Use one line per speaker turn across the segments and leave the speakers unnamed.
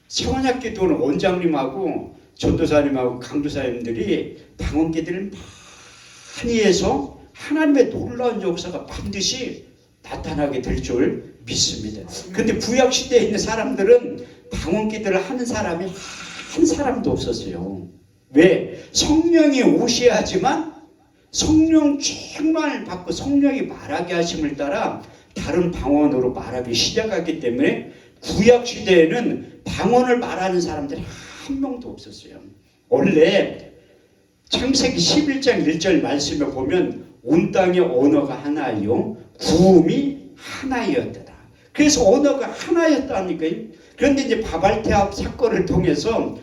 세원학기도는 원장님하고 전도사님하고 강도사님들이 방언기들을 많이 해서 하나님의 놀라운 역사가 반드시 나타나게 될 줄 믿습니다. 근데 구약시대에 있는 사람들은 방언기들을 하는 사람이 한 사람도 없었어요. 왜? 성령이 오셔야지만 성령 충만을 받고 성령이 말하게 하심을 따라 다른 방언으로 말하기 시작하기 때문에 구약시대에는 방언을 말하는 사람들이 한 명도 없었어요. 원래 창세기 11장 1절 말씀에 보면 온 땅의 언어가 하나요 구음이 하나였더라. 그래서 언어가 하나였다니까요. 그런데 이제 바발테합 사건을 통해서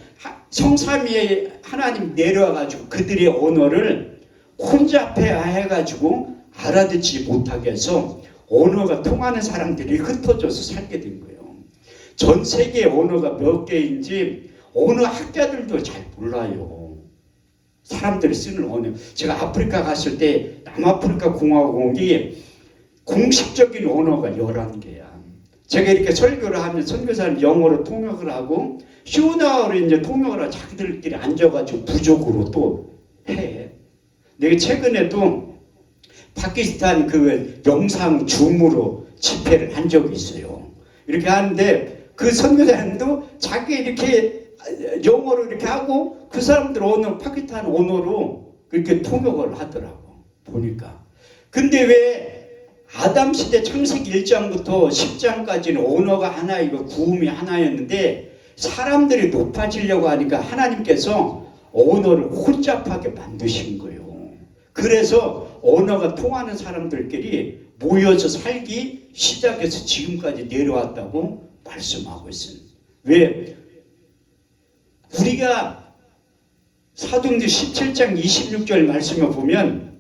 성삼위의 하나님 내려와가지고 그들의 언어를 혼잡해 해가지고 알아듣지 못하게 해서 언어가 통하는 사람들이 흩어져서 살게 된 거예요. 전 세계 언어가 몇 개인지 어느 학자들도 잘 몰라요. 사람들이 쓰는 언어. 제가 아프리카 갔을 때 남아프리카 공화국이 공식적인 언어가 11개야. 제가 이렇게 설교를 하면 선교사는 영어로 통역을 하고 쇼나어로 이제 통역을 하고 자기들끼리 앉아가지고 부족으로 또 해. 내가 최근에도 파키스탄 그 영상 줌으로 집회를 한 적이 있어요. 이렇게 하는데 그 선교사님도 자기 이렇게 영어로 이렇게 하고 그 사람들 언어 파키스탄 언어로 그렇게 통역을 하더라고 보니까. 근데 왜 아담 시대 창세기 1장부터 10장까지는 언어가 하나이고 구음이 하나였는데 사람들이 높아지려고 하니까 하나님께서 언어를 혼잡하게 만드신 거예요. 그래서 언어가 통하는 사람들끼리 모여서 살기 시작해서 지금까지 내려왔다고 말씀하고 있습니다. 왜? 우리가 사도행전 17장 26절 말씀을 보면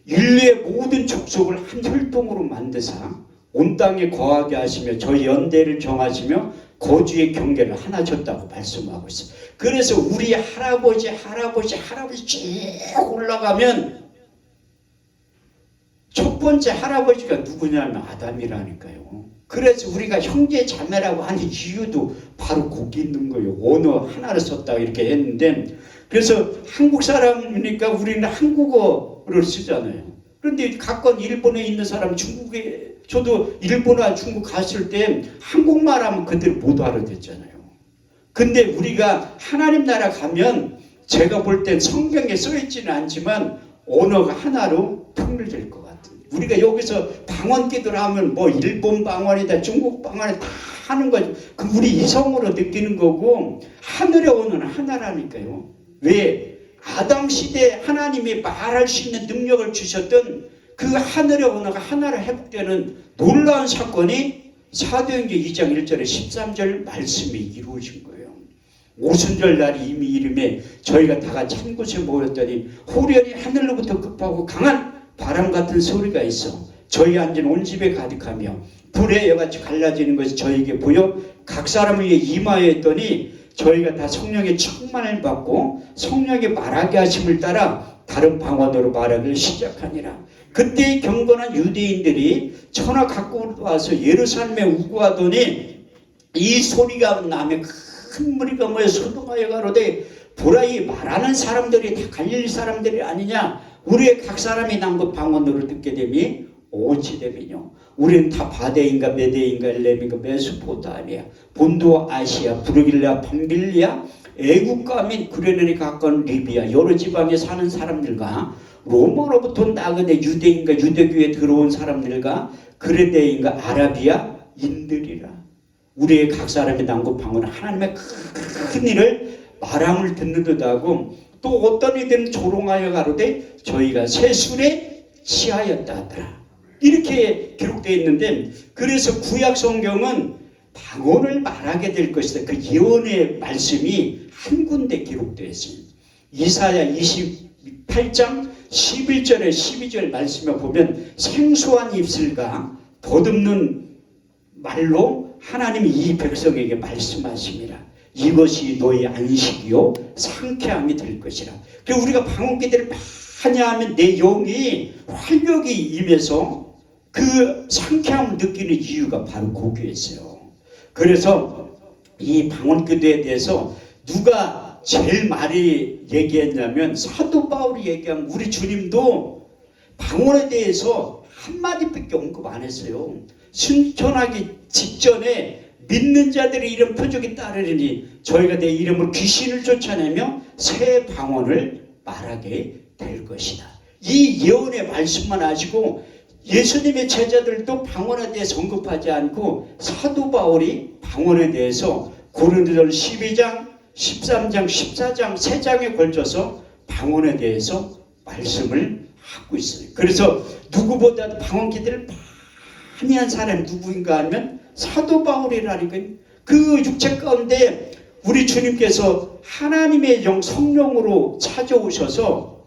인류의 모든 족속을 한 혈통으로 만드사 온 땅에 거하게 하시며 저희 연대를 정하시며 거주의 경계를 하나 줬다고 말씀하고 있어요. 그래서 우리 할아버지 쭉 올라가면 첫 번째 할아버지가 누구냐면 아담이라니까요. 그래서 우리가 형제 자매라고 하는 이유도 바로 거기 있는 거예요. 언어 하나를 썼다고 이렇게 했는데 그래서 한국 사람이니까 우리는 한국어를 쓰잖아요. 그런데 가까운 일본에 있는 사람 중국에 저도 일본이나 중국 갔을 때 한국말 하면 그들 못 알아듣잖아요. 근데 우리가 하나님 나라 가면 제가 볼 땐 성경에 써있지는 않지만 언어가 하나로 통일될 것 같아요. 우리가 여기서 방언 기도를 하면 뭐 일본 방언이다 중국 방언이다 다 하는 거죠. 그 우리 이성으로 느끼는 거고 하늘의 언어는 하나라니까요. 왜? 아담 시대에 하나님이 말할 수 있는 능력을 주셨던 그 하늘의 언어가 하나로 회복되는 놀라운 사건이 사도행전 2장 1절에 13절 말씀이 이루어진 거예요. 오순절 날이 이미 이름에 저희가 다 같이 한 곳에 모였더니 호련히 하늘로부터 급하고 강한 바람 같은 소리가 있어 저희 앉은 온 집에 가득하며 불의 여같이 갈라지는 것이 저에게 보여 각 사람을 위해 임하였더니 저희가 다 성령의 충만을 받고 성령의 말하게 하심을 따라 다른 방언으로 말하기를 시작하니라. 그때 경건한 유대인들이 천하 각국으로 와서 예루살렘에 우구하더니 이 소리가 나며 큰 무리가 모여 소동하여 가로되 보라 이 말하는 사람들이 다 갈릴리 사람들이 아니냐. 우리의 각 사람이 난것 방언으로 듣게 되니 오지됨이뇨. 우리는 다 바데인가 메데인가 엘렘인가 메소포타미아 본도 아시아 부르길라 밤빌리아 애국가 및 구레네에 가까운 리비아 여러 지방에 사는 사람들과 로마로부터 나그네 유대인가 유대교에 들어온 사람들과 그레데인가 아라비아 인들이라. 우리의 각 사람이 난것 방언은 하나님의 큰 일을 말함을 듣는 듯하고 또 어떤 이들은 조롱하여 가로되 저희가 세술에 취하였다 하더라. 이렇게 기록되어 있는데 그래서 구약 성경은 방언을 말하게 될 것이다. 그 예언의 말씀이 한 군데 기록되어 있습니다. 이사야 28장 11절에 12절 말씀에 보면 생소한 입술과 덧없는 말로 하나님이 이 백성에게 말씀하십니다. 이것이 너의 안식이요 상쾌함이 될 것이라. 그래서 우리가 방언기도를 많이 하면 내 영이 활력이 임해서 그 상쾌함을 느끼는 이유가 바로 거기에 있어요. 그래서 이 방언기도에 대해서 누가 제일 많이 얘기했냐면 사도 바울이 얘기한 우리 주님도 방언에 대해서 한마디밖에 언급 안 했어요. 승천하기 직전에 믿는 자들의 이름 표적이 따르리니 저희가 내 이름으로 귀신을 쫓아내며 새 방언을 말하게 될 것이다. 이 예언의 말씀만 하시고 예수님의 제자들도 방언에 대해서 언급하지 않고 사도 바울이 방언에 대해서 고린도전 12장, 13장, 14장 3장에 걸쳐서 방언에 대해서 말씀을 하고 있어요. 그래서 누구보다 방언 기도를 많이 한 사람이 누구인가 하면 사도 바울이라니까요. 그 육체 가운데 우리 주님께서 하나님의 영 성령으로 찾아오셔서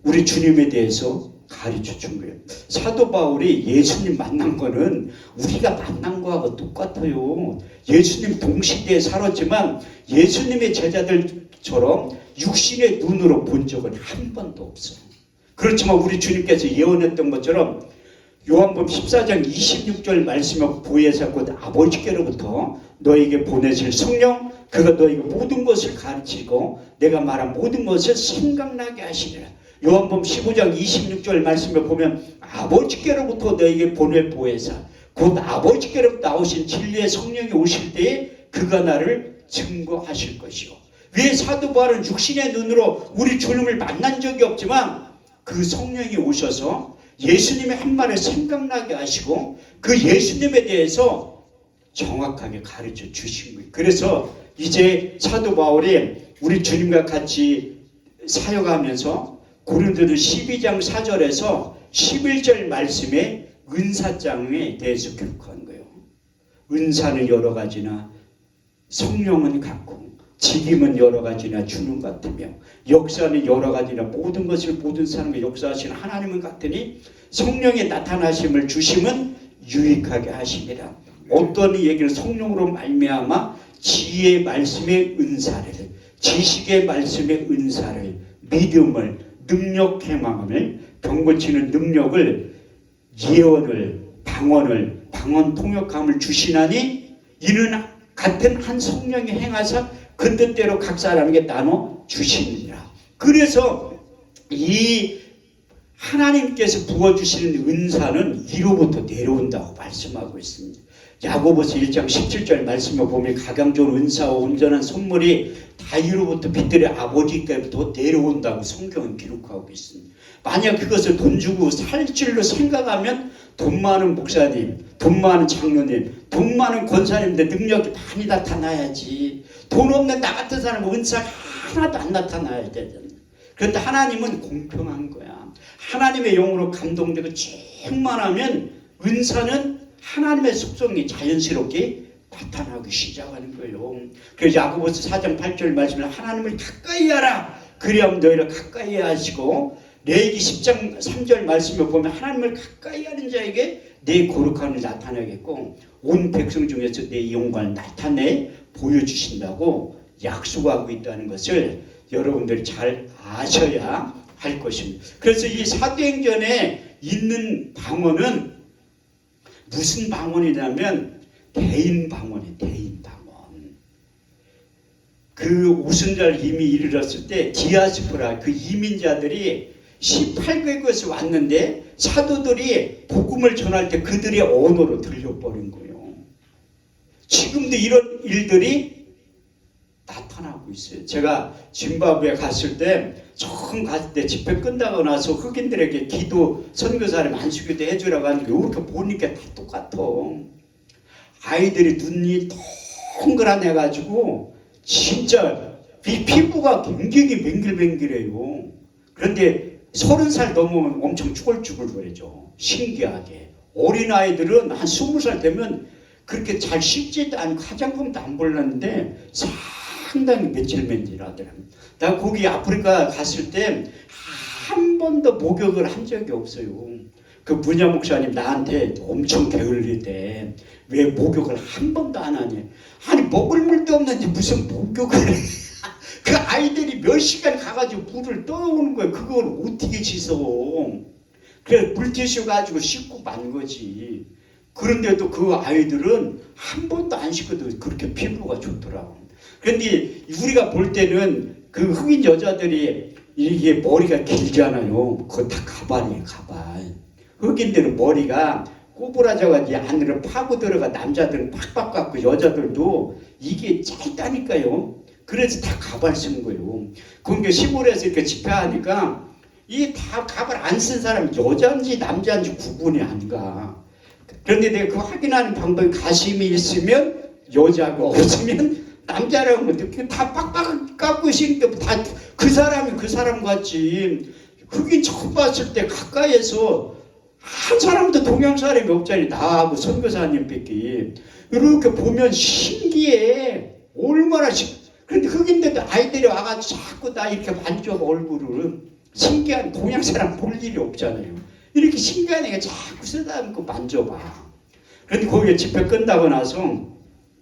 우리 주님에 대해서 가르쳐 준 거예요. 사도 바울이 예수님 만난 거는 우리가 만난 거하고 똑같아요. 예수님 동시대에 살았지만 예수님의 제자들처럼 육신의 눈으로 본 적은 한 번도 없어요. 그렇지만 우리 주님께서 예언했던 것처럼 요한복음 14장 26절 말씀에 보혜사 곧 아버지께로부터 너에게 보내실 성령 그가 너에게 모든 것을 가르치고 내가 말한 모든 것을 생각나게 하시리라. 요한복음 15장 26절 말씀에 보면 아버지께로부터 너에게 보낼 보혜사 곧 아버지께로부터 나오신 진리의 성령이 오실 때에 그가 나를 증거하실 것이요. 왜 사도 바울은 육신의 눈으로 우리 주님을 만난 적이 없지만 그 성령이 오셔서 예수님의 한 말을 생각나게 하시고 그 예수님에 대해서 정확하게 가르쳐 주신 거예요. 그래서 이제 사도 바울이 우리 주님과 같이 사역하면서 고린도전 12장 4절에서 11절 말씀에 은사장에 대해서 기록한 거예요. 은사는 여러 가지나 성령은 같고 직임은 여러 가지나 주는 같으며 역사는 여러 가지나 모든 것을 모든 사람에게 역사하시는 하나님은 같으니 성령의 나타나심을 주심은 유익하게 하시니라. 어떤 얘기는 성령으로 말미암아 지혜의 말씀의 은사를 지식의 말씀의 은사를 믿음을 능력 행함을 병고치는 능력을 예언을 방언 통역함을 주시나니 이는 같은 한 성령이 행하사 그 뜻대로 각 사람에게 나눠 주시니라. 그래서 이 하나님께서 부어주시는 은사는 위로부터 내려온다고 말씀하고 있습니다. 야고보서 1장 17절 말씀을 보면 가장 좋은 은사와 온전한 선물이 다 위로부터 빛들의 아버지께부터 내려온다고 성경은 기록하고 있습니다. 만약 그것을 돈 주고 살 줄로 생각하면 돈 많은 목사님, 돈 많은 장로님, 돈 많은 권사님들 능력이 많이 나타나야지. 돈 없는 나 같은 사람은 은사가 하나도 안 나타나야 되잖아. 그런데 하나님은 공평한 거야. 하나님의 영으로 감동되고 충만하면 은사는 하나님의 속성이 자연스럽게 나타나기 시작하는 거예요. 그래서 야고보서 4장 8절 말씀을 하나님을 가까이 하라. 그리하면 너희를 가까이 하시고 레위기 10장 3절 말씀을 보면 하나님을 가까이 하는 자에게 내 거룩함을 나타내겠고 온 백성 중에서 내 영광을 나타내 보여주신다고 약속하고 있다는 것을 여러분들이 잘 아셔야 할 것입니다. 그래서 이 사도행전에 있는 방언은 무슨 방언이냐면 대인 방언이에요. 대인 방언. 그 오순절 이미 이르렀을 때 디아스포라 그 이민자들이 18개국에서 왔는데 사도들이 복음을 전할 때 그들의 언어로 들려버린 거예요. 지금도 이런 일들이 나타나고 있어요. 제가 짐바브웨 갔을 때 처음 갔을 때 집회 끝나고 나서 흑인들에게 기도 선교사를 안수기도 해주라고 하는데 이렇게 보니까 다 똑같아. 아이들이 눈이 동그라내가지고 진짜 피부가 굉장히 맹글맹글해요. 그런데 30살 넘으면 엄청 쭈글쭈글거리죠. 신기하게. 어린아이들은 한 20살 되면 그렇게 잘 씻지도 않고 화장품도 안 발랐는데 상당히 맨질맨질하더라고요. 나 거기 아프리카 갔을 때 한 번도 목욕을 한 적이 없어요. 그 문야 목사님 나한테 엄청 게을리대. 왜 목욕을 한 번도 안 하냐. 아니 먹을 물도 없는데 무슨 목욕을 해. 그 아이들이 몇 시간 가가지고 물을 떠오는 거예요. 그걸 어떻게 씻어. 그래 물티슈 가지고 씻고 만 거지. 그런데도 그 아이들은 한 번도 안 씻고도 그렇게 피부가 좋더라고. 그런데 우리가 볼 때는 그 흑인 여자들이 이게 머리가 길잖아요. 그거 다 가발이에요, 가발. 흑인들은 머리가 꼬부라져가지고 안으로 파고 들어가. 남자들은 팍팍 깎고 여자들도 이게 짧다니까요. 그래서 다 가발 쓰는 거예요. 그러니까 시골에서 이렇게 집회하니까 이 다 가발 안 쓴 사람이 여자인지 남자인지 구분이 안 가. 그런데 내가 그 확인하는 방법이 가심이 있으면 여자고 없으면 남자라고 느끼고 다 빡빡 깎고 있으니까 다 그 사람이 그 사람 같지. 흑인 처음 봤을 때 가까이에서 한 사람도 동양 사람이 없잖아요. 나하고 선교사님밖에. 이렇게 보면 신기해. 얼마나 그런데 흑인들도 아이들이 와가지고 자꾸 나 이렇게 만져 얼굴을. 신기한 동양 사람 볼 일이 없잖아요. 이렇게 신기한 애가 자꾸 쓰다듬고 만져봐. 그런데 거기에 집회 끝나고 나서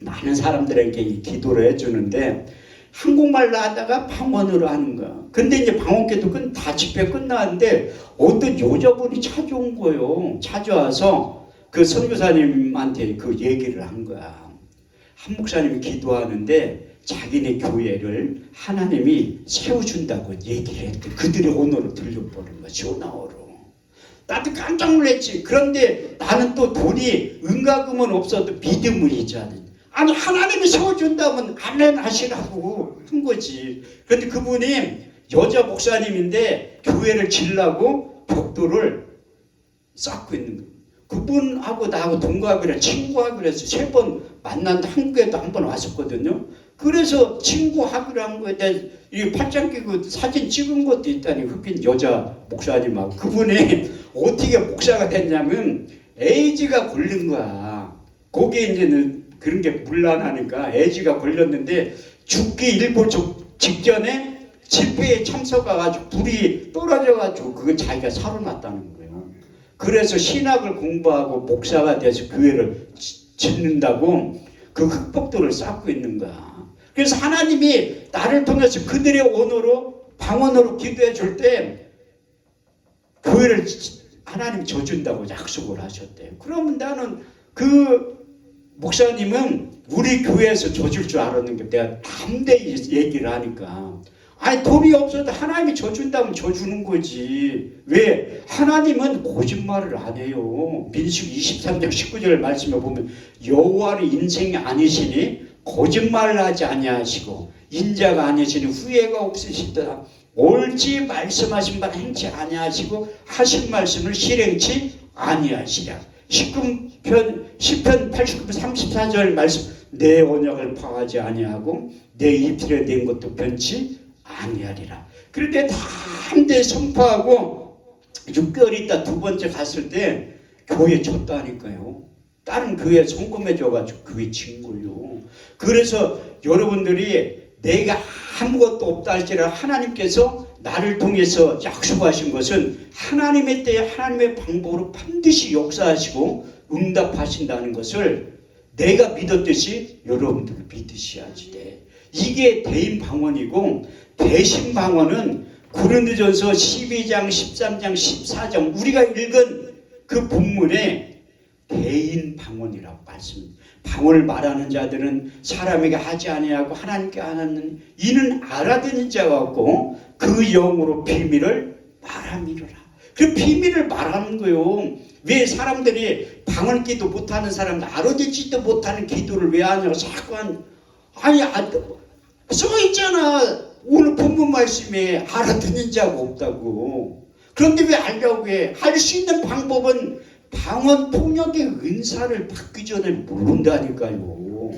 많은 사람들에게 기도를 해주는데 한국말로 하다가 방언으로 하는 거야. 근데 이제 방언계도 다 집회 끝나는데 어떤 여자분이 찾아온 거예요. 찾아와서 그 선교사님한테 그 얘기를 한 거야. 한 목사님이 기도하는데 자기네 교회를 하나님이 세워준다고 얘기를 했대. 그들의 언어로 들려버린 거야. 전화어로. 나도 깜짝 놀랐지. 그런데 나는 또 돈이 은가금은 없어도 믿음을 있잖아. 아니 하나님이 세워준다면 아멘 하시라고 한 거지. 그런데 그분이 여자 목사님인데 교회를 지으려고 벽돌을 쌓고 있는 거예요. 그분하고 나하고 동갑이라 친구하기로 해서 3번 만났는데 한국에도 한 번 왔었거든요. 그래서 친구하기로 한 거에 대해 이 팔짱 끼고 사진 찍은 것도 있다니. 흑인 여자 목사님하고. 그분이 어떻게 목사가 됐냐면 에이즈가 걸린 거야. 거기에 이제는 그런 게 문란하니까 에이즈가 걸렸는데 죽기 일보 직전에 집회에 참석해가지고 불이 떨어져가지고 그건 자기가 살아났다는 거예요. 그래서 신학을 공부하고 목사가 돼서 교회를 짓는다고 그 흑복도를 쌓고 있는 거야. 그래서 하나님이 나를 통해서 그들의 언어로 방언으로 기도해 줄 때 교회를 하나님 줘준다고 약속을 하셨대요. 그러면 나는 그 목사님은 우리 교회에서 줘줄 줄 알았는 게 내가 담대히 얘기를 하니까 아니 돈이 없어도 하나님이 줘준다면 줘주는 거지. 왜? 하나님은 거짓말을 안 해요. 민수기 23장 19절 말씀에 보면 여호와는 인생이 아니시니 거짓말을 하지 아니하시고 인자가 아니시니 후회가 없으시다. 옳지 말씀하신 바는 행치 아니하시고 하신 말씀을 실행치 아니하시랴. 10편 89편 34절 말씀 내 언약을 파하지 아니하고 내 입술에 낸 것도 변치 아니하리라. 그런데 담대히 선포하고 6개월 있다 두 번째 갔을 때 교회 줬다니까요. 다른 교회에 송금해줘가지고 교회 진 걸요. 그래서 여러분들이 내가 아무것도 없다 할지라도 하나님께서 나를 통해서 약속하신 것은 하나님의 때에 하나님의 방법으로 반드시 역사하시고 응답하신다는 것을 내가 믿었듯이 여러분들도 믿으셔야지 돼. 이게 대인 방언이고 대신 방언은 고린도전서 12장, 13장, 14장 우리가 읽은 그 본문에 대인 방언이라고 말씀입니다. 방언을 말하는 자들은 사람에게 하지 아니하고 하나님께 하는 이는 알아듣는 자가 없고 그 영으로 비밀을 말함이로라. 그 비밀을 말하는 거예요. 왜 사람들이 방언 기도 못하는 사람들 알아듣지도 못하는 기도를 왜 하냐고 자꾸 아니 써 있잖아. 오늘 본문 말씀에 알아듣는 자가 없다고. 그런데 왜 알려고 해? 할 수 있는 방법은 방언 통역의 은사를 받기 전에 모른다니까요.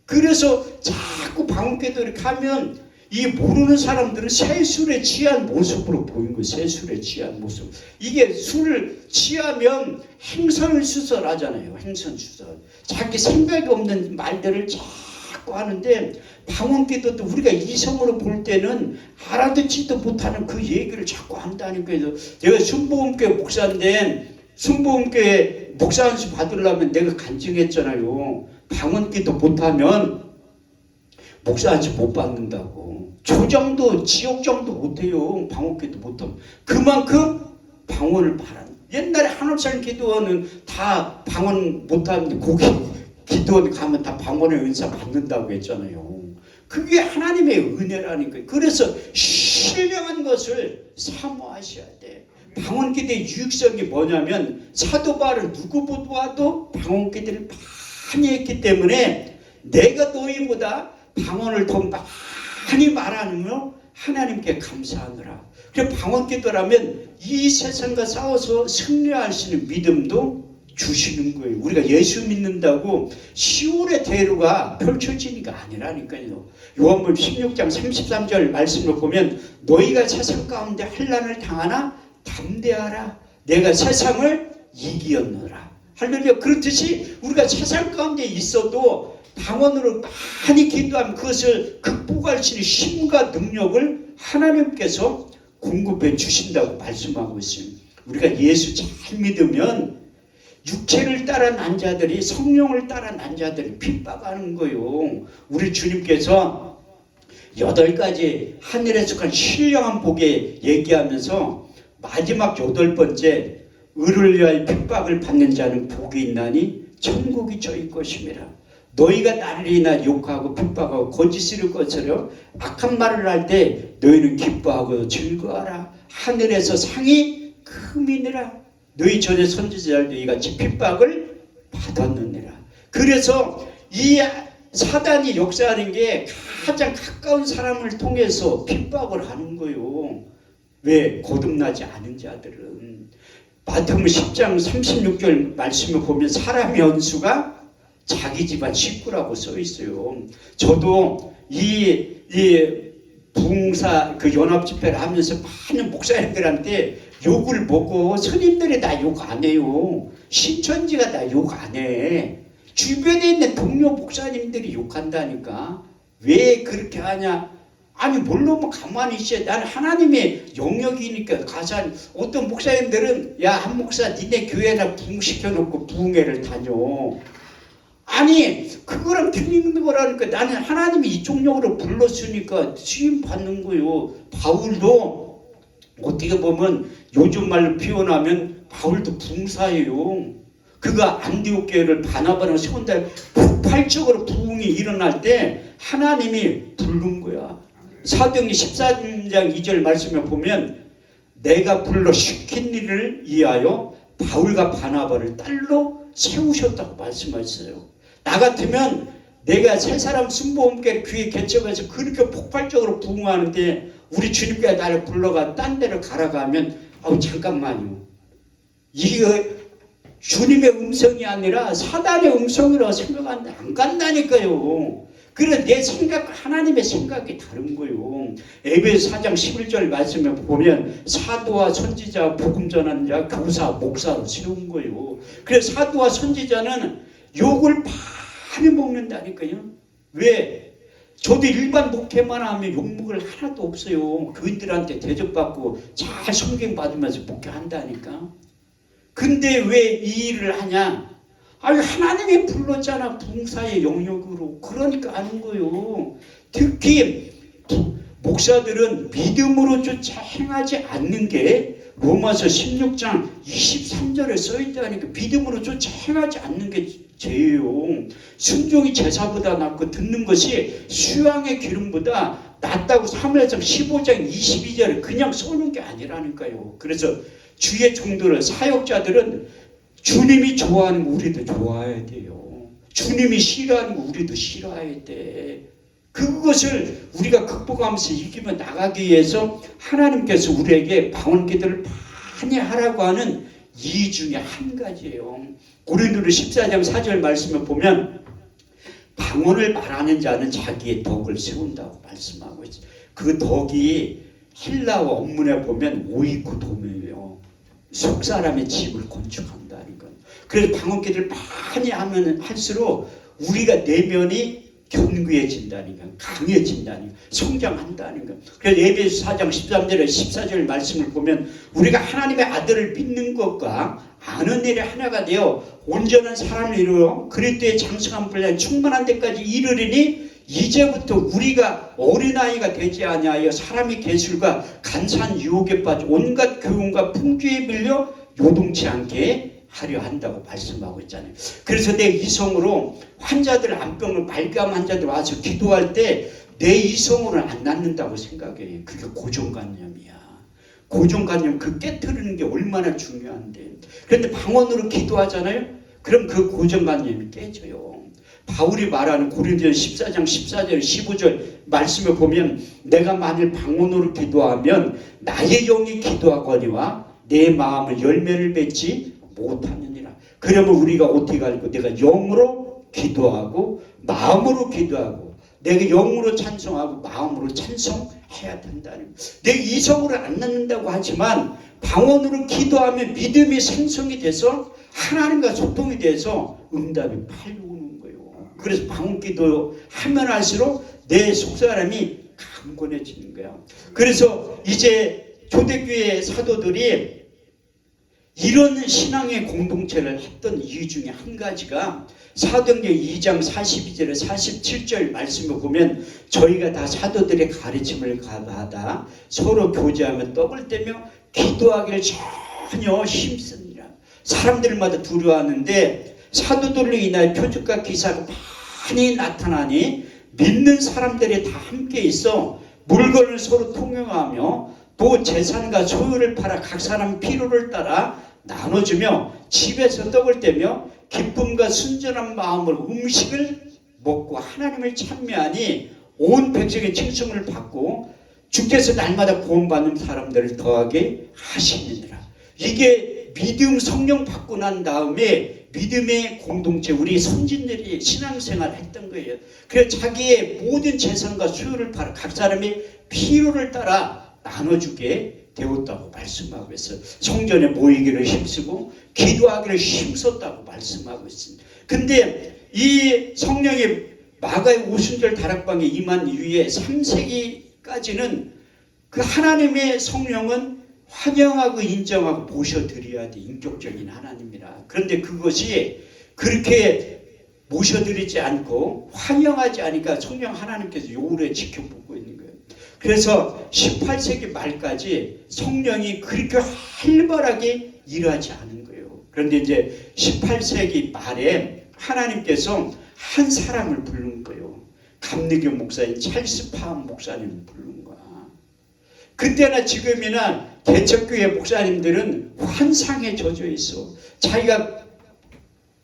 그래서 자꾸 방언 기도 이렇게 하면 이 모르는 사람들은 새술에 취한 모습으로 보이는 거예요. 새술에 취한 모습. 이게 술을 취하면 행선수설하잖아요. 행선수설. 자기 생각이 없는 말들을 자꾸 하는데 방언 기도도 우리가 이성으로 볼 때는 알아듣지도 못하는 그 얘기를 자꾸 한다니까요. 제가 순복음교회 목사인데 순복음교회 목사 안수 받으려면 내가 간증했잖아요. 방언 기도 못하면 목사 안수 못 받는다고. 조정도 지옥정도 못해요. 방언 기도 못하면. 그만큼 방언을 말하는 옛날에 한옥산 기도원은 다 방언 못하는데 거기 기도원 가면 다 방언의 은사 받는다고 했잖아요. 그게 하나님의 은혜라니까요. 그래서 신령한 것을 사모하셔야 돼. 방언기도의 유익성이 뭐냐면 사도 바울은 누구보다도 방언기도를 많이 했기 때문에 내가 너희보다 방언을 더 많이 말하며 하나님께 감사하느라. 그래서 방언기도라면 이 세상과 싸워서 승리할 수 있는 믿음도 주시는 거예요. 우리가 예수 믿는다고 시온의 대로가 펼쳐지니까 아니라니까요. 요한복음 16장 33절 말씀을 보면 너희가 세상 가운데 환난을 당하나 담대하라. 내가 세상을 이기었노라. 할렐루야. 그렇듯이 우리가 세상 가운데 있어도 방언으로 많이 기도하면 그것을 극복할 수 있는 힘과 능력을 하나님께서 공급해 주신다고 말씀하고 있습니다. 우리가 예수 잘 믿으면 육체를 따라 난 자들이 성령을 따라 난 자들이 핍박하는 거요. 우리 주님께서 8가지 하늘에 속한 신령한 복에 얘기하면서 마지막 8번째 의를 위하여 핍박을 받는 자는 복이 있나니 천국이 저희 것임이라. 너희가 나를 인하 욕하고 핍박하고 거짓을 거스려 악한 말을 할 때 너희는 기뻐하고 즐거워하라. 하늘에서 상이 크미니라. 너희 전에 선지자들도 이같이 핍박을 받았느니라. 그래서 이 사단이 역사하는 게 가장 가까운 사람을 통해서 핍박을 하는 거예요. 왜? 거듭나지 않은 자들은. 마태복음 10장 36절 말씀을 보면 사람의 연수가 자기 집안 식구라고 써 있어요. 저도 이 부흥사 그 연합 집회를 하면서 많은 목사님들한테 욕을 먹고 스님들이 다 욕 안 해요. 신천지가 다 욕 안 해. 주변에 있는 동료 목사님들이 욕한다니까. 왜 그렇게 하냐? 아니 물론 가만히 있어야 나는 하나님의 영역이니까 가서 어떤 목사님들은 야 한 목사 니네 교회나 부흥시켜놓고 부흥회를 다녀. 아니 그거랑 틀리는 거라니까. 나는 하나님이 이쪽 역으로 불렀으니까 수임 받는 거요. 바울도 어떻게 보면 요즘 말로 표현하면 바울도 부흥사예요. 그가 안디옥 교회를 바나바랑 세운다 폭발적으로 부흥이 일어날 때 하나님이 부른 거야. 사도행전 14장 2절 말씀에 보면 내가 불러 시킨 일을 위하여 바울과 바나바를 딸로 세우셨다고 말씀하셨어요. 나 같으면 내가 세 사람 순복음교회 교회 개척해서 그렇게 폭발적으로 부흥하는데 우리 주님께 나를 불러가 딴 데를 가라고 하면 잠깐만요. 이거 주님의 음성이 아니라 사단의 음성이라고 생각하는데 안 간다니까요. 그래 내 생각과 하나님의 생각이 다른 거예요. 에베소 4장 11절 말씀에 보면 사도와 선지자, 복음 전하는 자, 교사, 목사로 세운 거예요. 그래서 사도와 선지자는 욕을 많이 먹는다니까요. 왜? 저도 일반 목회만 하면 욕먹을 하나도 없어요. 교인들한테 대접받고 잘 성경받으면서 목회한다니까. 근데 왜 이 일을 하냐? 아니 하나님이 불렀잖아. 부흥사의 영역으로. 그러니까 하는 거예요. 특히 목사들은 믿음으로조차 행하지 않는 게 로마서 16장 23절에 써있다니까. 믿음으로조차 행하지 않는 게 죄예요. 순종이 제사보다 낫고 듣는 것이 수양의 기름보다 낫다고 사무엘상 15장 22절에 그냥 써놓은 게 아니라니까요. 그래서 주의 종들은 사역자들은 주님이 좋아하는 거 우리도 좋아해야 돼요. 주님이 싫어하는 거 우리도 싫어해야 돼. 그것을 우리가 극복하면서 이기며 나가기 위해서 하나님께서 우리에게 방언기도를 많이 하라고 하는 이 중에 한 가지예요. 고린도서 14장 4절 말씀을 보면 방언을 말하는 자는 자기의 덕을 세운다고 말씀하고 있어요. 그 덕이 헬라어 원문에 보면 오이코도메예요. 속 사람의 집을 건축한다는 것. 그래서 방언기도를 많이 하면 할수록 우리가 내면이 견고해진다는 것, 강해진다는 것, 성장한다는 것. 그래서 에베소 4장 13절에 14절 말씀을 보면 우리가 하나님의 아들을 믿는 것과 아는 일이 하나가 되어 온전한 사람을 이루어 그리스도의 장성한 분량 충만한 데까지 이르리니 이제부터 우리가 어린아이가 되지 아니하여 사람의 계술과 간사한 유혹에 빠져 온갖 교훈과 풍주에 밀려 요동치 않게 하려 한다고 말씀하고 있잖아요. 그래서 내 이성으로 환자들 암병을 말기암 환자들 와서 기도할 때 내 이성으로는 안 낫는다고 생각해요. 그게 고정관념이야. 고정관념 그 깨트리는 게 얼마나 중요한데. 그런데 방언으로 기도하잖아요. 그럼 그 고정관념이 깨져요. 바울이 말하는 고린도전 14장 14절 15절 말씀을 보면 내가 만일 방언으로 기도하면 나의 영이 기도하거니와 내 마음은 열매를 맺지 못하느니라. 그러면 우리가 어떻게 알고 내가 영으로 기도하고 마음으로 기도하고 내가 영으로 찬송하고 마음으로 찬송해야 된다는. 내 이성으로 안 낳는다고 하지만 방언으로 기도하면 믿음이 생성이 돼서 하나님과 소통이 돼서 응답이 빨리 오는 거예요. 그래서 방언 기도 하면 할수록 내 속사람이 강건해지는 거야. 그래서 이제 초대교회 사도들이 이런 신앙의 공동체를 했던 이유 중에 한 가지가 사도행전 2장 42절에 47절 말씀을 보면 저희가 다 사도들의 가르침을 받아 서로 교제하며 떡을 떼며 기도하기를 전혀 힘쓰니라. 사람들마다 두려워하는데 사도들로 인하여 표적과 기사가 많이 나타나니 믿는 사람들이 다 함께 있어 물건을 서로 통용하며 또 재산과 소유를 팔아 각 사람 필요를 따라 나눠주며 집에서 떡을 떼며 기쁨과 순전한 마음으로 음식을 먹고 하나님을 찬미하니 온 백성의 칭송을 받고 주께서 날마다 구원받는 사람들을 더하게 하시느니라. 이게 믿음 성령 받고 난 다음에 믿음의 공동체 우리 선진들이 신앙생활을 했던 거예요. 그래서 자기의 모든 재산과 소유를 팔아 각 사람의 필요를 따라 나눠주게 되었다고 말씀하고 있어요. 성전에 모이기를 힘쓰고 기도하기를 힘썼다고 말씀하고 있습니다. 근데 이 성령이 마가의 오순절 다락방에 임한 이후에 3세기까지는 그 하나님의 성령은 환영하고 인정하고 모셔드려야 돼. 인격적인 하나님이라. 그런데 그것이 그렇게 모셔드리지 않고 환영하지 않으니까 성령 하나님께서 오래 지켜보고 있는 거예요. 그래서 18세기 말까지 성령이 그렇게 활발하게 일하지 않은 거예요. 그런데 이제 18세기 말에 하나님께서 한 사람을 부른 거예요. 감리교 목사인 찰스 파함 목사님을 부른 거야. 그때나 지금이나 개척교회 목사님들은 환상에 젖어 있어. 자기가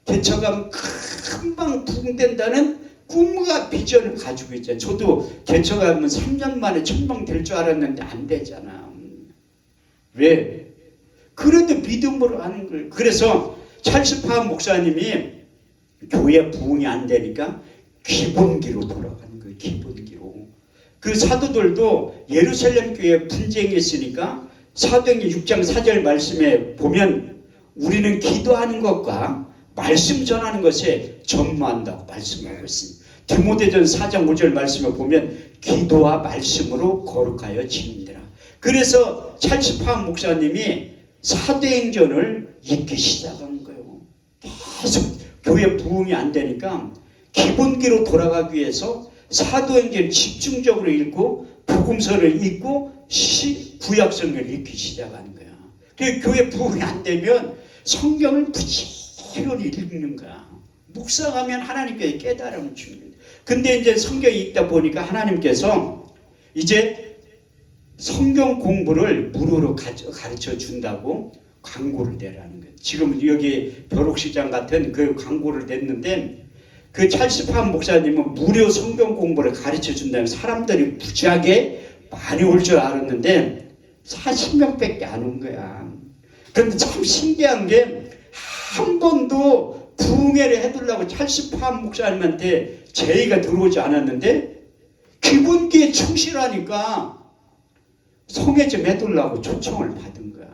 개척하면 금방 부흥된다는 꿈과 비전을 가지고 있잖아요. 저도 개척하면 3년 만에 천명 될 줄 알았는데 안 되잖아. 왜? 그래도 믿음으로 하는 거예요. 그래서 찰스 파함 목사님이 교회 부흥이 안 되니까 기본기로 돌아가는 거예요. 기본기로. 그 사도들도 예루살렘 교회에 분쟁이 있으니까 사도행전 6장 4절 말씀에 보면 우리는 기도하는 것과 말씀 전하는 것에 전무한다고 말씀하고 있습니다. 디모데전 4장 5절 말씀을 보면 기도와 말씀으로 거룩하여 지니라. 그래서 찰스 파함 목사님이 사도행전을 읽기 시작한 거예요. 계속 교회 부흥이 안 되니까 기본기로 돌아가기 위해서 사도행전을 집중적으로 읽고 복음서를 읽고 구약성경을 읽기 시작하는 거야. 그 교회 부흥이 안 되면 성경을 부지런히 읽는 거야. 묵상하면 하나님께 깨달음을 줍니다. 근데 이제 성경 읽다 보니까 하나님께서 이제 성경 공부를 무료로 가르쳐 준다고 광고를 내라는 거예요. 지금 여기 벼룩시장 같은 그 광고를 냈는데 그 찰스 파함 목사님은 무료 성경 공부를 가르쳐 준다면 사람들이 부지하게 많이 올 줄 알았는데 40명밖에 안 온 거야. 그런데 참 신기한 게 한 번도 부흥회를 해두려고 찰스 파함 목사님한테 제의가 들어오지 않았는데 기본기에 충실하니까 성회 좀 해두려고 초청을 받은 거야.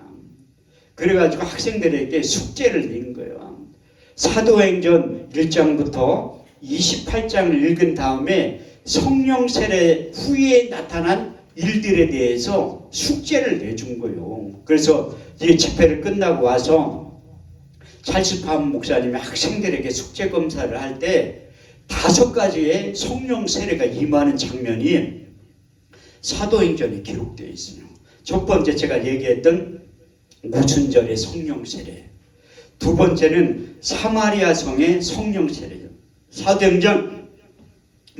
그래가지고 학생들에게 숙제를 낸 거예요. 사도행전 1장부터 28장을 읽은 다음에 성령 세례 후에 나타난 일들에 대해서 숙제를 내준 거예요. 그래서 이 집회를 끝나고 와서 찰스 파함 목사님이 학생들에게 숙제 검사를 할 때 5가지의 성령 세례가 임하는 장면이 사도행전에 기록되어 있어요. 첫 번째 제가 얘기했던 오순절의 성령 세례. 두 번째는 사마리아 성의 성령 세례죠. 사도행전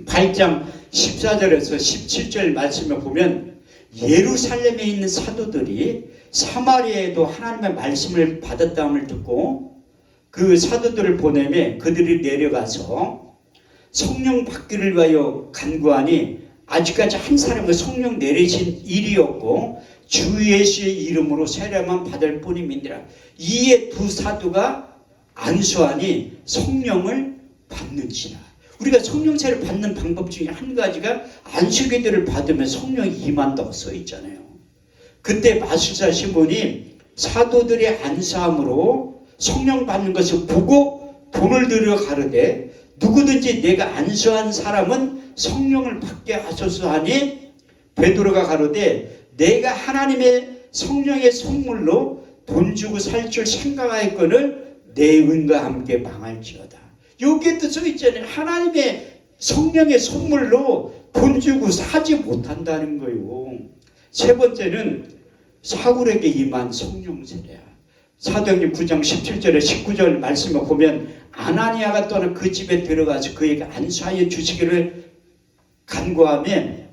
8장 14절에서 17절 말씀을 보면 예루살렘에 있는 사도들이 사마리아에도 하나님의 말씀을 받았다함을 듣고 그 사도들을 보내매 그들이 내려가서 성령 받기를 위하여 간구하니 아직까지 한 사람은 성령 내리신 일이 없고 주 예수의 이름으로 세례만 받을 뿐임이니라. 이에 두 사도가 안수하니 성령을 받는지라. 우리가 성령 세례를 받는 방법 중에 한 가지가 안수기도를 받으면 성령이 임한다고 써 있잖아요. 그때 마술사 시몬이 사도들의 안수함으로 성령 받는 것을 보고 돈을 들여 가르되 누구든지 내가 안수한 사람은 성령을 받게 하소서 하니 베드로가 가로되 내가 하나님의 성령의 선물로 돈 주고 살 줄 생각하였거늘 내 은과 함께 망할지어다. 여기에도 써 있잖아요. 하나님의 성령의 선물로 돈 주고 사지 못한다는 거예요. 세 번째는 사울에게 임한 성령 세례야. 사도행전 9장 17절에 19절 말씀을 보면 아나니아가 또는 그 집에 들어가서 그에게 안수하여 주시기를 간구하면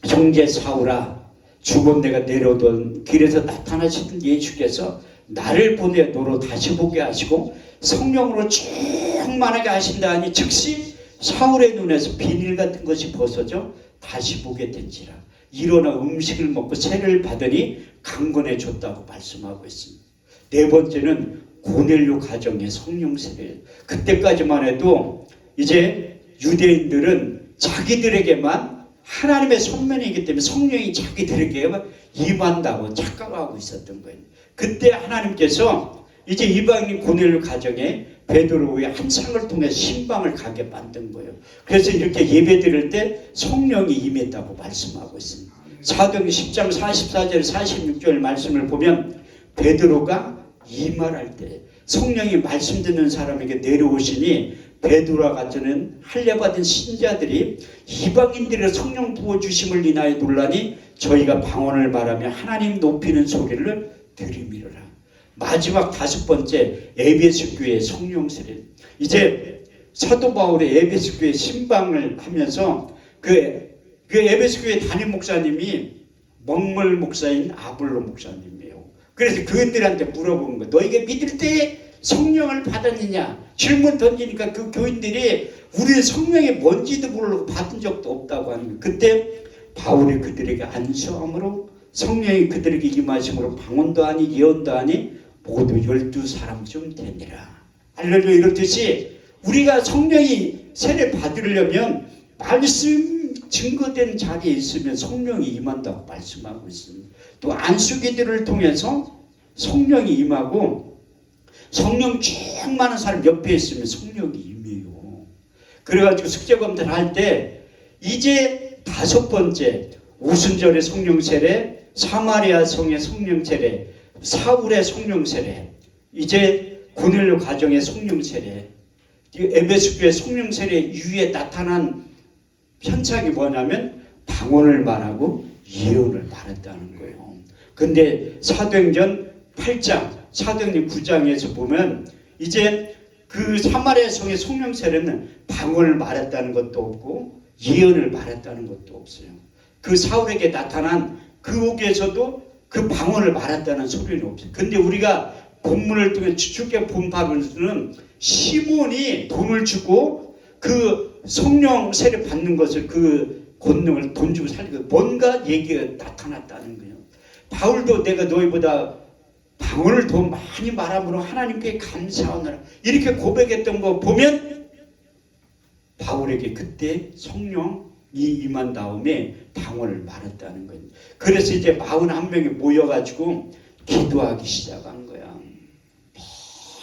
형제 사울아 주본 내가 내려오던 길에서 나타나시던 예수께서 나를 보내 너로 다시 보게 하시고 성령으로 충만하게 하신다 하니 즉시 사울의 눈에서 비닐 같은 것이 벗어져 다시 보게 된지라. 일어나 음식을 먹고 세례를 받으니 강건해 졌다고 말씀하고 있습니다. 네 번째는 고넬료 가정의 성령 세례. 그때까지만 해도 이제 유대인들은 자기들에게만 하나님의 선면이기 때문에 성령이 자기들에게만 임한다고 착각하고 있었던 거예요. 그때 하나님께서 이제 이방인 고넬료 가정에 베드로의 한 상을 통해 신방을 가게 만든 거예요. 그래서 이렇게 예배 드릴 때 성령이 임했다고 말씀하고 있습니다. 사도행전 10장 44절 46절 말씀을 보면 베드로가 이말할 때 성령이 말씀 듣는 사람에게 내려오시니 베드로와 같은 할례받은 신자들이 이방인들의 성령 부어주심을 인하여 놀라니 저희가 방언을 말하며 하나님 높이는 소리를 들이미르라. 마지막 다섯 번째 에베소 교회 성령 세례. 이제 사도 바울의 에베소 교회 신방을 하면서 그 에베소 교회 담임 목사님이 먹물 목사인 아볼로 목사님이에요. 그래서 그들한테 물어본 거, 너에게 믿을 때 성령을 받았느냐? 질문 던지니까 그 교인들이 우리는 성령이 뭔지도 모르고 받은 적도 없다고 하는 거예요. 그때 바울이 그들에게 안수함으로 성령이 그들에게 임하심으로 방언도 하니 예언도 하니 모두 12사람쯤 되니라. 할렐루야. 이렇듯이 우리가 성령이 세례 받으려면 말씀 증거된 자리에 있으면 성령이 임한다고 말씀하고 있습니다. 또 안수기들을 통해서 성령이 임하고 성령 충만한 사람 옆에 있으면 성령이 임해요. 그래가지고 숙제 검토할 때 이제 다섯 번째 오순절의 성령 세례, 사마리아 성의 성령 세례, 사울의 성령 세례, 이제 고넬료 가정의 성령 세례, 에베소 교회 성령 세례 이후에 나타난 현상이 뭐냐면 방언을 말하고 예언을 말했다는 거예요. 근데 사도행전 8장, 사도행전 9장에서 보면 이제 그 사마리아 성의 성령 세례는 방언을 말했다는 것도 없고 예언을 말했다는 것도 없어요. 그 사울에게 나타난 그 옥에서도 그 방언을 말했다는 소리는 없어요. 근데 우리가 본문을 통해 추측해 본 바로는 시몬이 돈을 주고 그 성령 세례 받는 것을 그 권능을 돈 주고 살리고 뭔가 얘기가 나타났다는 거예요. 바울도 내가 너희보다 방언을 더 많이 말함으로 하나님께 감사하노라 이렇게 고백했던 거 보면 바울에게 그때 성령이 임한 다음에 방언을 말했다는 거예요. 그래서 이제 41명이 모여가지고 기도하기 시작한 거야.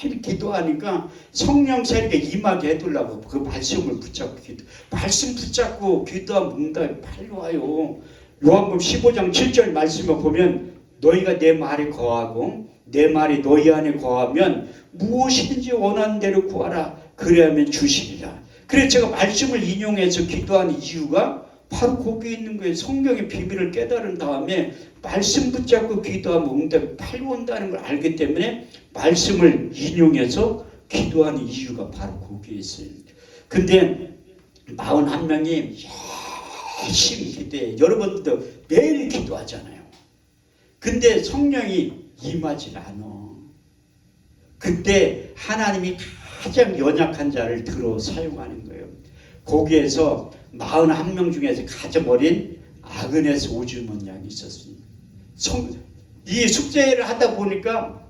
매일 기도하니까 성령 세례가 임하게 해두려고 그 말씀을 붙잡고 말씀 붙잡고 기도하면 응답이 빨리 와요. 요한복음 15장 7절 말씀을 보면 너희가 내 말에 거하고 내 말이 너희 안에 거하면 무엇이든지 원하는 대로 구하라 그래야만 주시리라. 그래서 제가 말씀을 인용해서 기도하는 이유가 바로 거기에 있는 거예요. 성령의 비밀을 깨달은 다음에 말씀 붙잡고 기도하면 응답이 빨리 온다는 걸 알기 때문에 말씀을 인용해서 기도하는 이유가 바로 거기에 있어요. 근데 41명이 열심히 기도해. 여러분들도 매일 기도하잖아요. 근데 성령이 임하지 않아. 그때 하나님이 가장 연약한 자를 들어 사용하는 거예요. 거기에서 41명 중에서 가장 어린 아그네스 오즈먼 양이 있었습니다. 이 숙제를 하다 보니까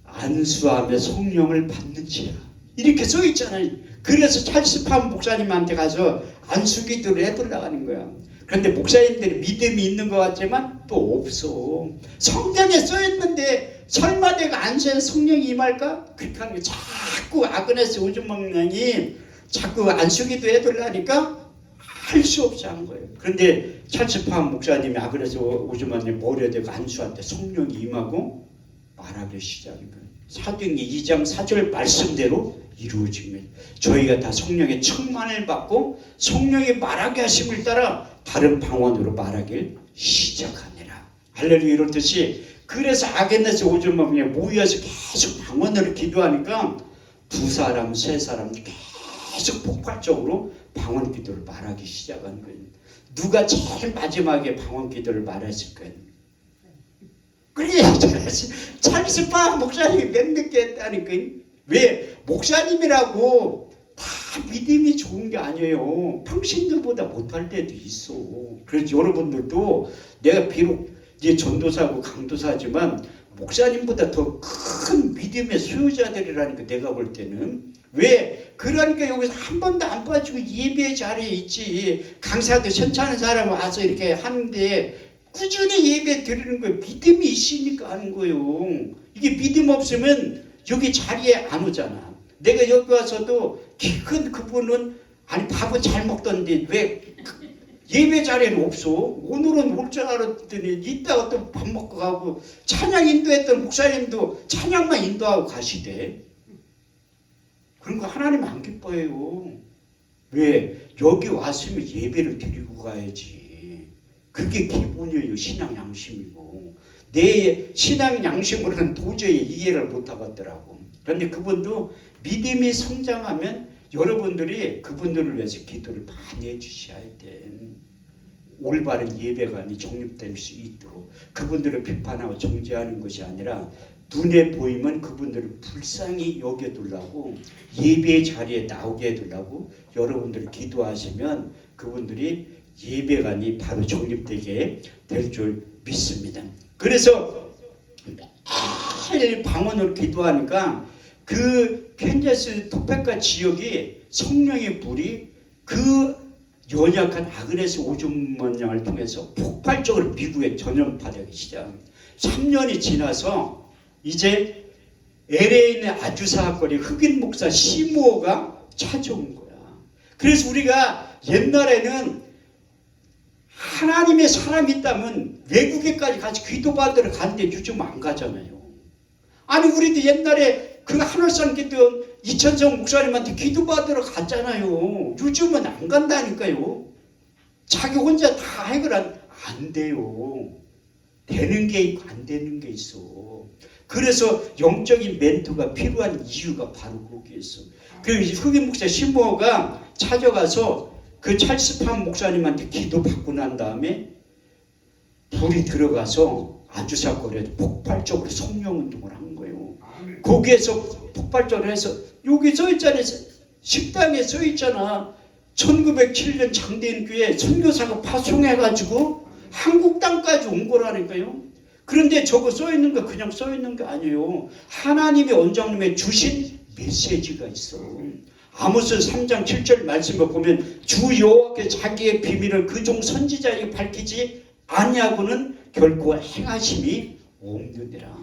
안수하며 성령을 받는지야 이렇게 써 있잖아요. 그래서 찰스 팜 목사님한테 가서 안수기도를 해달라는 거야. 그런데 목사님들이 믿음이 있는 것 같지만 또 없어. 성경에 써 있는데 설마 내가 안수해서 성령이 임할까? 그렇게 하는 게 자꾸 아그네스 오즈먼 양이 자꾸 안수기도 해달라니까 할 수 없이 한 거예요. 그런데 찰스 팜 목사님이 아그네스 오즈먼 양 머리에 대고 안수할 때 성령이 임하고 말하기 시작한 거예요. 사도행전 2장 4절 말씀대로 이루어지면 저희가 다 성령의 충만을 받고 성령이 말하게 하심을 따라 다른 방언으로 말하길 시작하니라. 할렐루야. 이렇듯이 그래서 아그네스 오즈먼에 모여서 계속 방언으로 기도하니까 2사람 3사람 계속 폭발적으로 방언 기도를 말하기 시작한 거예요. 누가 제일 마지막에 방언 기도를 말했을 거예요? 그래, 찰스 팜 목사님이 맹맥게 했다니까. 왜? 목사님이라고 다 믿음이 좋은 게 아니에요. 평신도보다 못할 때도 있어. 그래서 여러분들도 내가 비록 이제 전도사고 강도사지만 목사님보다 더 큰 믿음의 소유자들이라니까 내가 볼 때는. 왜? 그러니까 여기서 한 번도 안 빠지고 예배 자리에 있지. 강사도 괜찮은 사람 와서 이렇게 하는데 꾸준히 예배 드리는 거예요. 믿음이 있으니까 하는 거예요. 이게 믿음 없으면 여기 자리에 안 오잖아. 내가 여기 와서도 키 큰 그분은 아니 밥은 잘 먹던데 왜 예배 자리에는 없어? 오늘은 올 줄 알았더니 이따가 또 밥 먹고 가고 찬양 인도했던 목사님도 찬양만 인도하고 가시대. 그런 거 하나님 안 기뻐해요. 왜? 여기 왔으면 예배를 드리고 가야지. 그게 기본이에요. 신앙 양심이고. 내 신앙 양심으로는 도저히 이해를 못하겠더라고. 그런데 그분도 믿음이 성장하면 여러분들이 그분들을 위해서 기도를 많이 해주셔야 돼. 올바른 예배관이 정립될 수 있도록. 그분들을 비판하고 정죄하는 것이 아니라 눈에 보이면 그분들을 불쌍히 여겨두려고 예배 자리에 나오게 해두려고 여러분들이 기도하시면 그분들이 예배관이 바로 정립되게 될 줄 믿습니다. 그래서 매일 방언으로 기도하니까 그 캔자스 토페카 지역이 성령의 불이 그 연약한 아그네스 오즈먼 양을 통해서 폭발적으로 미국에 전염파되기 시작합니다. 3년이 지나서 이제 LA에 있는 아주사거리 흑인 목사 시무어가 찾아온 거야. 그래서 우리가 옛날에는 하나님의 사람이 있다면 외국에까지 같이 기도받으러 가는데 요즘 안 가잖아요. 아니 우리도 옛날에 그 하늘산 기도 이천성 목사님한테 기도받으러 갔잖아요. 요즘은 안 간다니까요. 자기 혼자 다 해결 안 돼요. 되는 게 있고 안 되는 게 있어. 그래서 영적인 멘토가 필요한 이유가 바로 거기에 있어. 그리고 흑인 목사 시모가 찾아가서 그 찰스 팜 목사님한테 기도 받고 난 다음에 불이 들어가서 아주사거리에서 폭발적으로 성령운동을 한 거예요. 거기에서 폭발적으로 해서 여기 써있잖아요. 식당에 써있잖아. 1907년 장대인교회 선교사가 파송해가지고 한국 땅까지 온 거라니까요. 그런데 저거 써있는 거 그냥 써있는 게 아니에요. 하나님의 원장님의 주신 메시지가 있어. 아모스 3장 7절 말씀을 보면 주 여호와께 자기의 비밀을 그 종 선지자에게 밝히지 아니하고는 결코 행하심이 없느니라.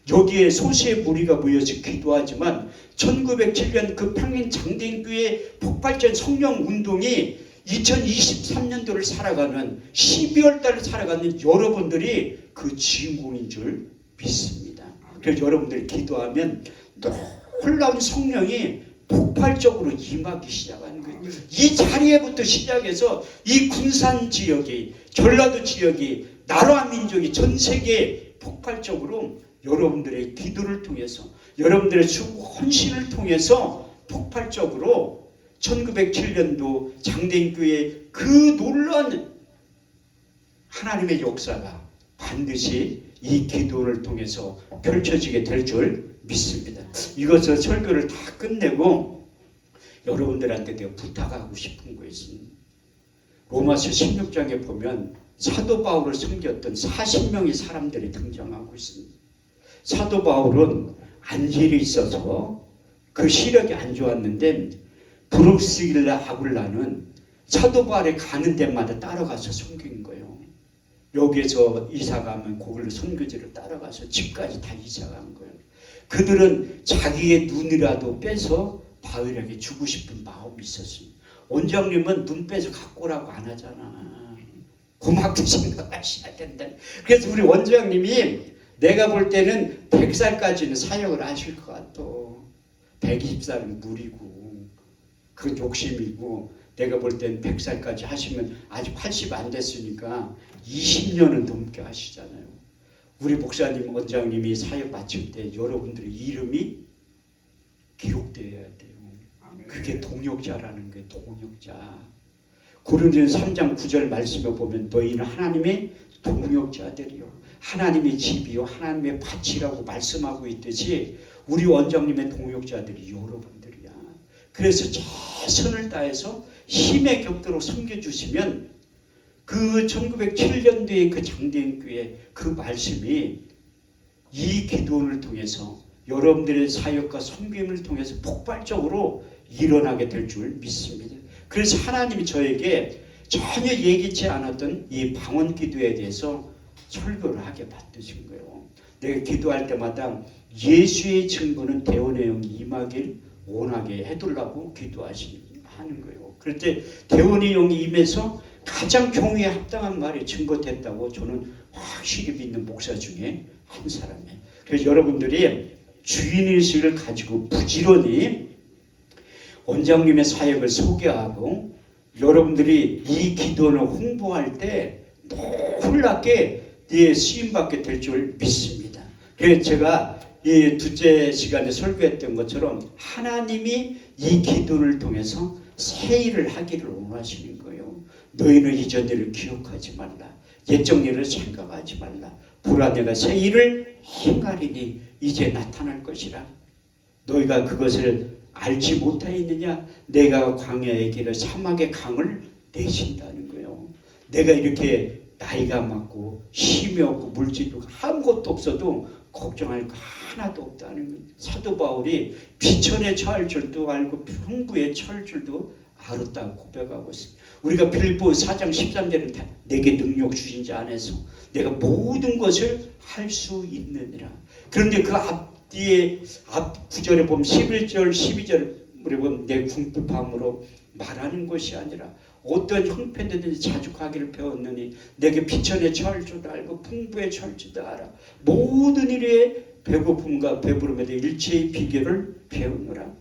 여기에 소수의 무리가 모여서 기도하지만 1907년 그 평양 장대인교회 폭발적 성령 운동이 2023년도를 살아가는 12월 달을 살아가는 여러분들이 그 주인공인 줄 믿습니다. 그래서 여러분들이 기도하면 놀라운 성령이 폭발적으로 임하기 시작하는 거예요. 이 자리에부터 시작해서 이 군산 지역이, 전라도 지역이, 나라 민족이 전 세계에 폭발적으로 여러분들의 기도를 통해서, 여러분들의 헌신을 통해서 폭발적으로 1907년도 장대인교회 그 놀라운 하나님의 역사가 반드시 이 기도를 통해서 펼쳐지게 될 줄 믿습니다. 이것을 설교를 다 끝내고 여러분들한테 내가 부탁하고 싶은 거 있습니다. 로마서 16장에 보면 사도 바울을 섬겼던 40명의 사람들이 등장하고 있습니다. 사도 바울은 안질이 있어서 그 시력이 안 좋았는데 브룩스길라 아굴라는 사도 바울이 가는 데마다 따라가서 섬긴 거예요. 여기에서 이사 가면 거기로 선교지를 따라가서 집까지 다 이사 간 거예요. 그들은 자기의 눈이라도 빼서 바울에게 주고 싶은 마음이 있었어요. 원장님은 눈 빼서 갖고 오라고 안 하잖아. 고맙게 생각하셔야 된다. 그래서 우리 원장님이 내가 볼 때는 100살까지는 사역을 하실 것 같아. 120살은 무리고 그 욕심이고, 내가 볼 때는 100살까지 하시면 아직 80 안 됐으니까 20년은 넘게 하시잖아요. 우리 목사님, 원장님이 사역 마칠 때 여러분들의 이름이 기록되어야 돼요. 그게 동역자라는 거예요. 동역자. 고린도전서 3장 9절 말씀에 보면 너희는 하나님의 동역자들이요, 하나님의 집이요, 하나님의 밭이라고 말씀하고 있듯이 우리 원장님의 동역자들이 여러분들이야. 그래서 최선을 다해서 힘에 격도록 섬겨주시면 그 1907년도에 그 장대인교회 그 말씀이 이 기도를 통해서 여러분들의 사역과 섬김을 통해서 폭발적으로 일어나게 될 줄 믿습니다. 그래서 하나님이 저에게 전혀 예기치 않았던 이 방언 기도에 대해서 설교를 하게 만드신 거예요. 내가 기도할 때마다 예수의 증거는 대원의 영이 임하길 원하게 해두려고 하는 거예요. 그럴 때 대원의 영이 임해서 가장 경우에 합당한 말이 증거됐다고 저는 확실히 믿는 목사 중에 한 사람이에요. 그래서 여러분들이 주인의식을 가지고 부지런히 원장님의 사역을 소개하고 여러분들이 이 기도를 홍보할 때 놀랍게 수임받게 될 줄 믿습니다. 그래서 제가 이 둘째 시간에 설교했던 것처럼 하나님이 이 기도를 통해서 새 일을 하기를 원하시는 거예요. 너희는 이전 일을 기억하지 말라. 옛적 일을 생각하지 말라. 보라 내가 새 일을 행하리니 이제 나타날 것이라. 너희가 그것을 알지 못하였느냐? 내가 광야의 길을 사막의 강을 내신다는 거예요. 내가 이렇게 나이가 많고 힘이 없고 물질도 아무것도 없어도 걱정할 거 하나도 없다는 거예요. 사도 바울이 비천에 처할 줄도 알고 풍부에 처할 줄도 알았다고 고백하고 있습니다. 우리가 빌립보 4장 13절은 내게 능력 주신 자 안에서 내가 모든 것을 할 수 있느니라. 그런데 그 앞뒤에 앞 구절에 보면 11절 12절에 보면 내 궁핍함으로 말하는 것이 아니라 어떤 형편이든지 자족하기를 배웠느니 내게 비천에 처할 줄도 알고 풍부에 처할 줄도 알아. 모든 일에 배고픔과 배부름에 대해 일체의 비결을 배우느라.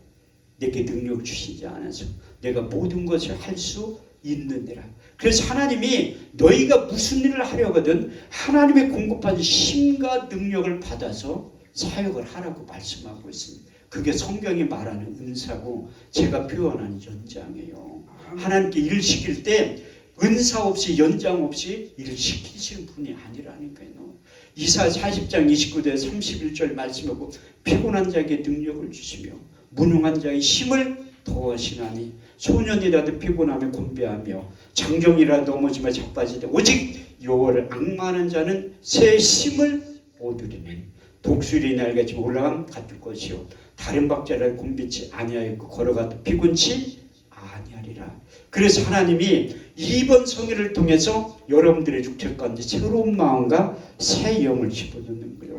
내게 능력 주시지 않아서 내가 모든 것을 할 수 있느니라. 그래서 하나님이 너희가 무슨 일을 하려거든 하나님의 공급하신 힘과 능력을 받아서 사역을 하라고 말씀하고 있습니다. 그게 성경이 말하는 은사고 제가 표현하는 연장이에요. 하나님께 일을 시킬 때 은사 없이 연장 없이 일을 시키시는 분이 아니라니까요. 이사야 40장 29절 31절 말씀하고 피곤한 자에게 능력을 주시며 무능한 자의 힘을 더하시나니 소년이라도 피곤하며 곤배하며 장정이라도 넘어지며 자빠지되 오직 여호와를 앙망하는 자는 새 힘을 얻으리니 독수리 날같이 올라감 같을 것이요 다른 박자를 곤비치 아니하였고 걸어가도 피곤치 아니하리라. 그래서 하나님이 이번 성회를 통해서 여러분들의 육체 가운데 새로운 마음과 새 영을 집어넣는 거예요.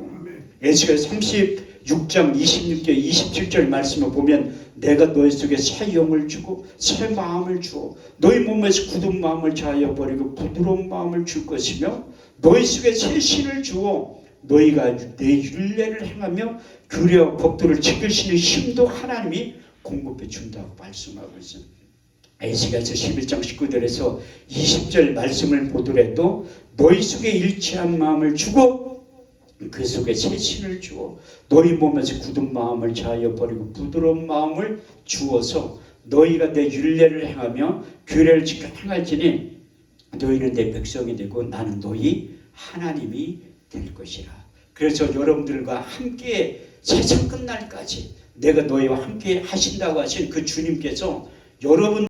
에스겔 36장 26절 27절 말씀을 보면 내가 너희 속에 새 영을 주고 새 마음을 주어 너희 몸에서 굳은 마음을 자하여 버리고 부드러운 마음을 줄 것이며 너희 속에 새 신을 주어 너희가 내 율례를 행하며 규례와 법도를 지키시는 힘도 하나님이 공급해 준다고 말씀하고 있습니다. 에스겔서 11장 19절에서 20절 말씀을 보더라도 너희 속에 일치한 마음을 주고 그 속에 새 신을 주어 너희 몸에서 굳은 마음을 자하여 버리고 부드러운 마음을 주어서 너희가 내 율례를 행하며 규례를 지켜 행할지니 너희는 내 백성이 되고 나는 너희 하나님이 될 것이라. 그래서 여러분들과 함께 세상 끝날까지 내가 너희와 함께 하신다고 하신 그 주님께서 여러분